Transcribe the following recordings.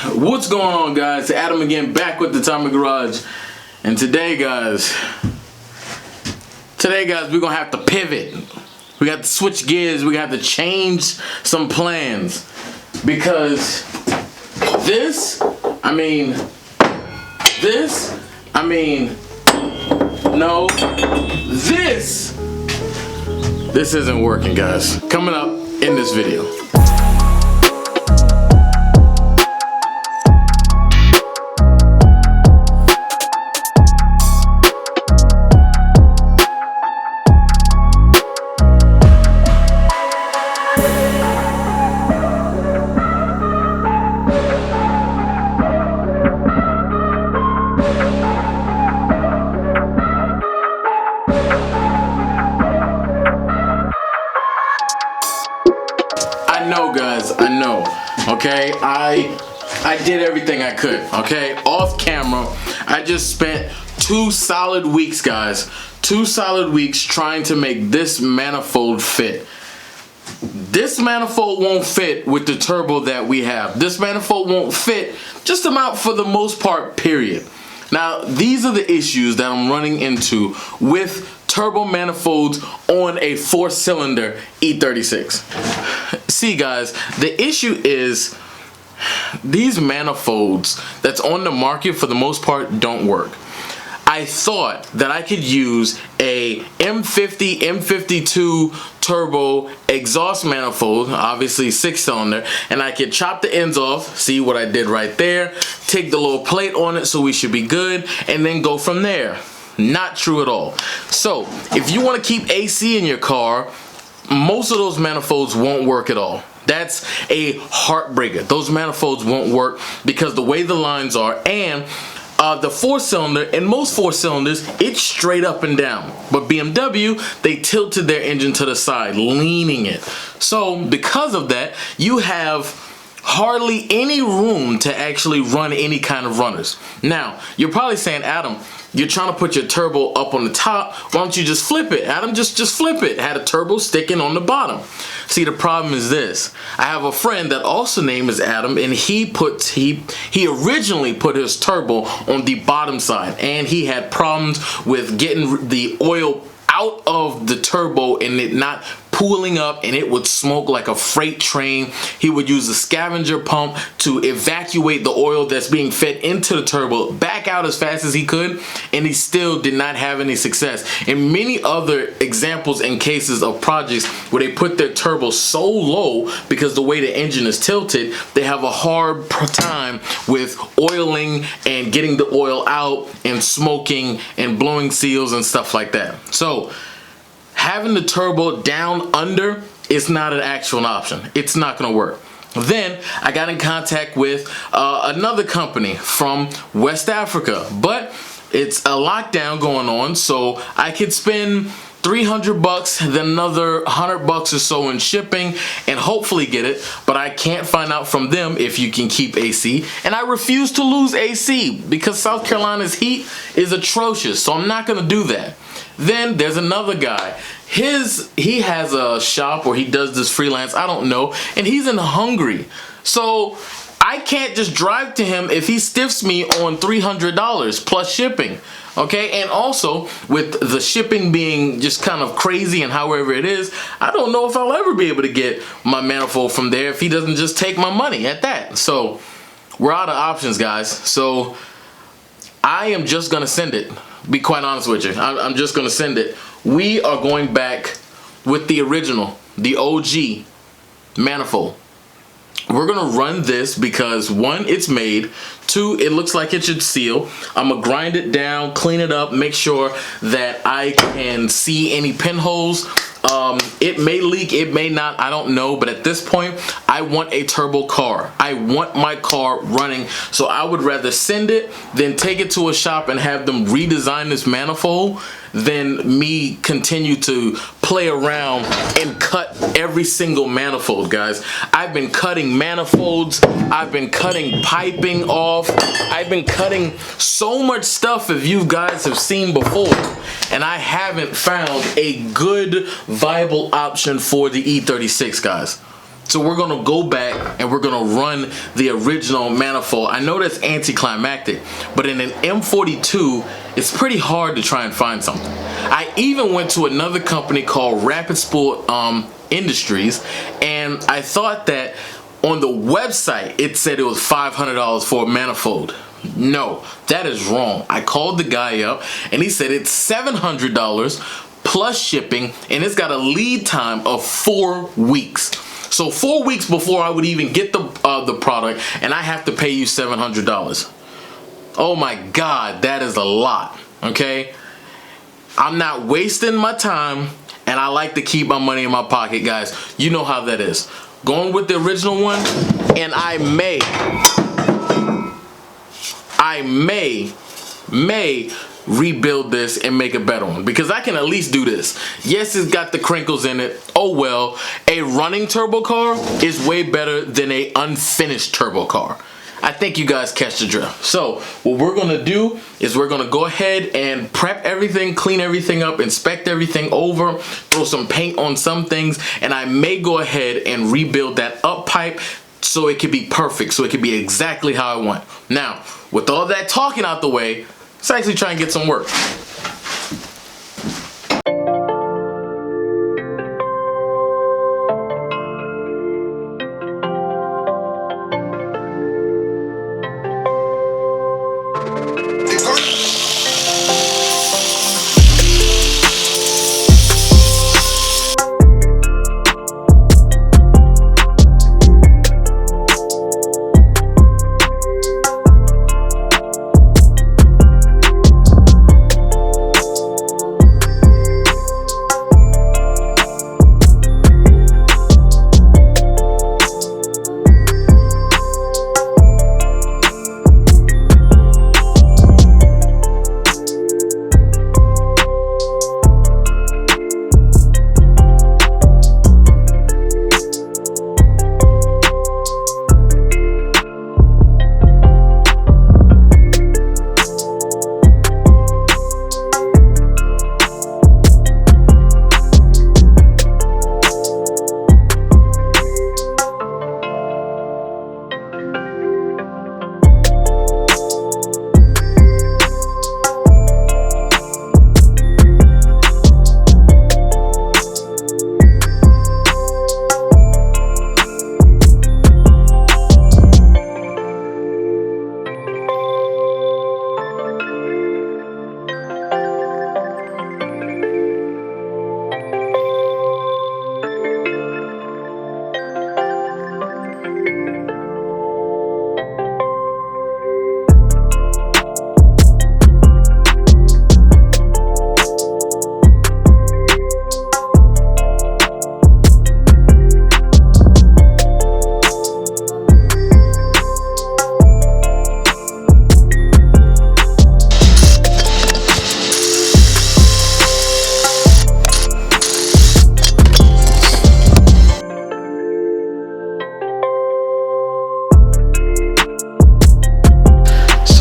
What's going on, guys? Adam again, back with the Tommy Garage. And today guys, we're gonna have to pivot. We got to switch gears. We got to change some plans, because this isn't working, guys. Coming up in this video. I know, guys, I know. Okay, I did everything I could. Okay, off camera, I just spent 2 solid weeks, guys. 2 solid weeks trying to make this manifold fit. This manifold won't fit with the turbo that we have. This manifold won't fit just about for the most part, period. Now, these are the issues that I'm running into with turbo manifolds on a 4-cylinder E36. See, guys, the issue is these manifolds that's on the market for the most part don't work. I thought that I could use a M50, M52 turbo exhaust manifold, obviously 6-cylinder, and I could chop the ends off, see what I did right there, take the little plate on it so we should be good, and then go from there. Not true at all. So if you want to keep AC in your car, most of those manifolds won't work at all. That's a heartbreaker. Those manifolds won't work because the way the lines are, and the 4-cylinder, in most 4-cylinders, it's straight up and down. But BMW, they tilted their engine to the side, leaning it. So because of that, you have hardly any room to actually run any kind of runners. Now, you're probably saying, Adam, you're trying to put your turbo up on the top. Why don't you just flip it? Adam, just flip it. Had a turbo sticking on the bottom. See, the problem is this. I have a friend that also name is Adam, and he originally put his turbo on the bottom side, and he had problems with getting the oil out of the turbo and it not pooling up, and it would smoke like a freight train. He would use a scavenger pump to evacuate the oil that's being fed into the turbo back out as fast as he could, and he still did not have any success. And many other examples and cases of projects where they put their turbo so low because the way the engine is tilted, they have a hard time with oiling and getting the oil out and smoking and blowing seals and stuff like that. So having the turbo down under is not an actual option. It's not gonna work. Then I got in contact with another company from West Africa, but it's a lockdown going on, so I could spend $300, then another $100 or so in shipping, and hopefully get it, but I can't find out from them if you can keep AC, and I refuse to lose AC because South Carolina's heat is atrocious, so I'm not gonna do that. Then there's another guy. He has a shop where he does this freelance, I don't know, and he's in Hungary. So I can't just drive to him if he stiffs me on $300 plus shipping. Okay, and also with the shipping being just kind of crazy and however it is, I don't know if I'll ever be able to get my manifold from there if he doesn't just take my money at that. So we're out of options, guys. So I am just gonna send it. Be quite honest with you, I'm just gonna send it. We are going back with the original, the OG manifold. We're gonna run this because 1, it's made, 2, it looks like it should seal. I'm gonna grind it down, clean it up, make sure that I can see any pinholes. It may leak, it may not, I don't know, but at this point, I want a turbo car. I want my car running, so I would rather send it than take it to a shop and have them redesign this manifold than me continue to play around and cut every single manifold, guys. I've been cutting manifolds, I've been cutting piping off, I've been cutting so much stuff if you guys have seen before, and I haven't found a good viable option for the E36, guys. So we're gonna go back and we're gonna run the original manifold. I know that's anticlimactic, but in an M42, it's pretty hard to try and find something. I even went to another company called Rapid Spool Industries, and I thought that on the website it said it was $500 for a manifold. No, that is wrong. I called the guy up and he said it's $700 plus shipping, and it's got a lead time of 4 weeks. So 4 weeks before I would even get the product, and I have to pay you $700. Oh my God, that is a lot, okay? I'm not wasting my time, and I like to keep my money in my pocket, guys. You know how that is. Going with the original one, and I may rebuild this and make a better one, because I can at least do this. Yes, it's got the crinkles in it. Oh well. A running turbo car is way better than a unfinished turbo car. I think you guys catch the drift. So what we're gonna do is we're gonna go ahead and prep everything, clean everything up, inspect everything over, throw some paint on some things, and I may go ahead and rebuild that up pipe so it can be perfect, so it can be exactly how I want. Now, with all that talking out the way, let's actually try and get some work.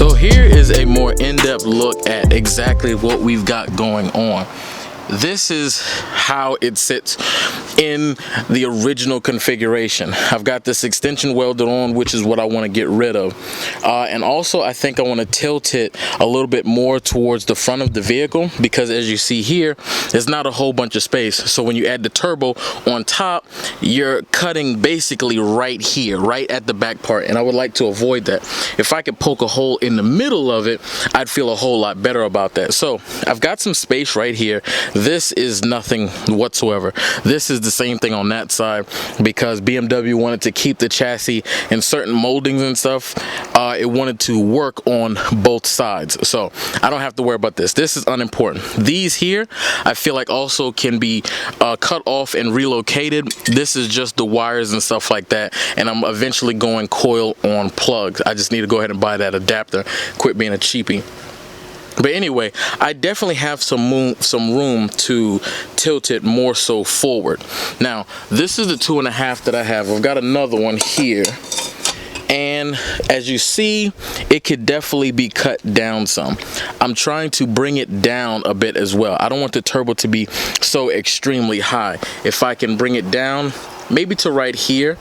So here is a more in-depth look at exactly what we've got going on. This is how it sits in the original configuration. I've got this extension welded on, which is what I want to get rid of. And also I think I want to tilt it a little bit more towards the front of the vehicle, because as you see here, there's not a whole bunch of space. So when you add the turbo on top, you're cutting basically right here, right at the back part. And I would like to avoid that. If I could poke a hole in the middle of it, I'd feel a whole lot better about that. So I've got some space right here. This is nothing whatsoever. This is the same thing on that side, because BMW wanted to keep the chassis in certain moldings and stuff. It wanted to work on both sides, so I don't have to worry about this. This is unimportant. These here, I feel like also can be cut off and relocated. This is just the wires and stuff like that, and I'm eventually going coil on plugs. I just need to go ahead and buy that adapter, quit being a cheapie. But anyway, I definitely have some room to tilt it more so forward. Now, this is the 2.5 that I have. I've got another one here. And as you see, it could definitely be cut down some. I'm trying to bring it down a bit as well. I don't want the turbo to be so extremely high. If I can bring it down maybe to right here,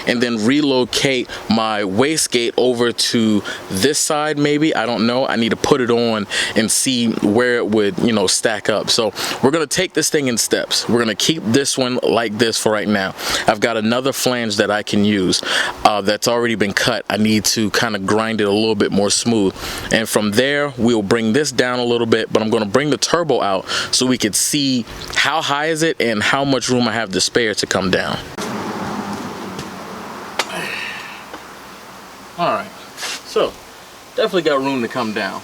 and then relocate my wastegate over to this side maybe. I don't know. I need to put it on and see where it would, you know, stack up. So we're gonna take this thing in steps. We're gonna keep this one like this for right now. I've got another flange that I can use that's already been cut. I need to kind of grind it a little bit more smooth. And from there, we'll bring this down a little bit, but I'm gonna bring the turbo out so we can see how high is it and how much room I have to spare to come down. Alright, so definitely got room to come down.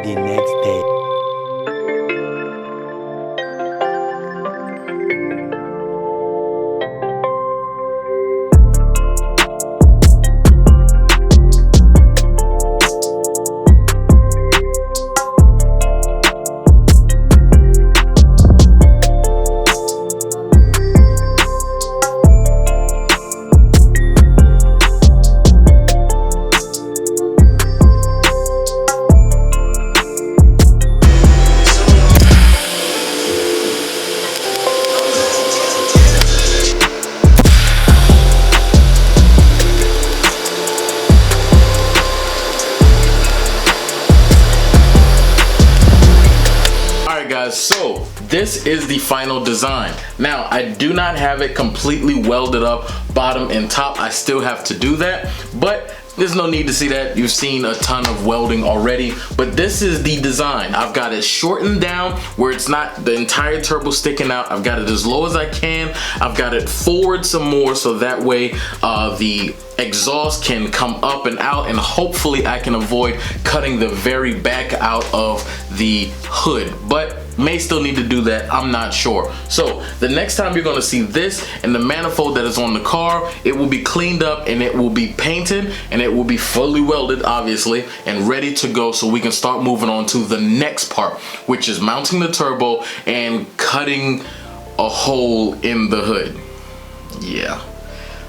The next day. So this is the final design. Now I do not have it completely welded up bottom and top. I still have to do that, but there's no need to see that. You've seen a ton of welding already, but this is the design. I've got it shortened down where it's not the entire turbo sticking out. I've got it as low as I can. I've got it forward some more so that way the exhaust can come up and out, and hopefully I can avoid cutting the very back out of the hood, but may still need to do that, I'm not sure. So the next time you're gonna see this and the manifold that is on the car, it will be cleaned up and it will be painted and it will be fully welded, obviously, and ready to go so we can start moving on to the next part, which is mounting the turbo and cutting a hole in the hood. Yeah.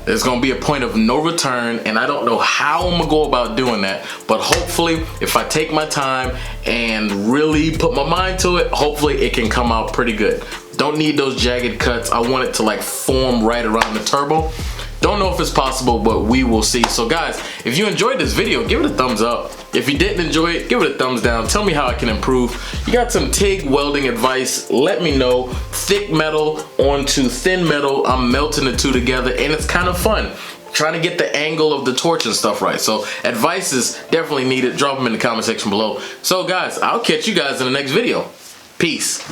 There's gonna be a point of no return, and I don't know how I'm gonna go about doing that, but hopefully if I take my time and really put my mind to it, hopefully it can come out pretty good. Don't need those jagged cuts. I want it to like form right around the turbo. Don't know if it's possible, but we will see. So guys, if you enjoyed this video, give it a thumbs up. If you didn't enjoy it, give it a thumbs down. Tell me how I can improve. You got some TIG welding advice, let me know. Thick metal onto thin metal, I'm melting the two together, and it's kind of fun trying to get the angle of the torch and stuff right. So advice is definitely needed. Drop them in the comment section below. So guys, I'll catch you guys in the next video. Peace.